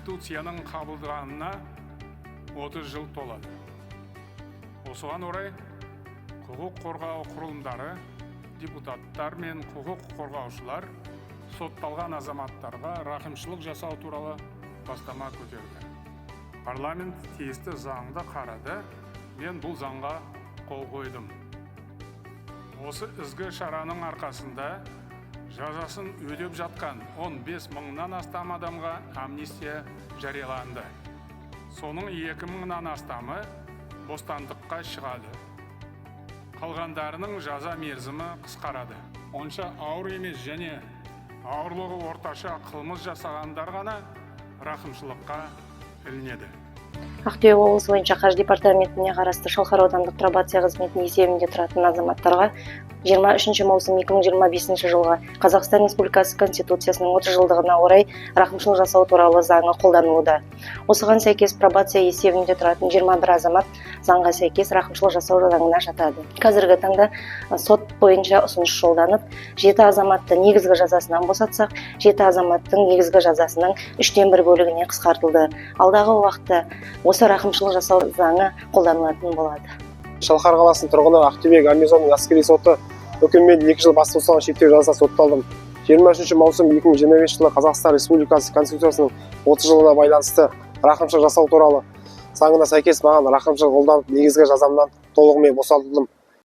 Конституцияның қабылданғанына 30 жыл толады. Осыған орай құқық қорғау құрылымдары, депутаттар мен құқық қорғаушылар сотталған азаматтарға рақымшылық жасау туралы бастама көтерді. Парламент тиісті заңды қарады, мен бұл заңға қол қойдым. Осы ізгі шараның арқасында жазасын өтеп жатқан 15 мыңнан астам адамға амнистия жарияланды. Соның 2 мыңнан астамы бостандыққа шығады. Қалғандарының жаза мерзімі қысқарады. Онша ауыр емес және ауырлығы орташа қылмыс жасағандар ғана рақымшылыққа ілінеді. Ақтөбе облысы бойынша Қаржы департаментіне қарасты Шалқар аудандық пробация қызметінің есебінде тұратын азаматтарға 23 маусым 2025 жылға Қазақстан Республикасы Конституциясының 30 жылдығына орай рақымшылық жасау туралы заңы қолданылуда. Осыған сәйкес пробация есебінде тұратын 21 азамат заңға сәйкес рақымшылық жасау заңына жатады. Қазіргі таңда сот бойынша ұсыныс жолданып, 7 азаматты негізгі жазасынан босатсақ, 7 азаматтың негізгі жазасының 3/1 бөлігіне қысқартылды. Алдағы уақытта осы рақымшылық жасау заңы қолданылатын болады. Шалқар қаласының тұрғыны Ақтөбе гарнизонының әскери соты үкімімен 2 жыл бас бостандығынан шектеу жазасына сотталдым. 23 маусым 2025 жылы Қазақстан Республикасы Конституциясының 30 жылына байланысты рақымшылық жасау туралы заңына сәйкес маған рақымшылық қолданып, негізгі жазамнан толығымен босатылдым.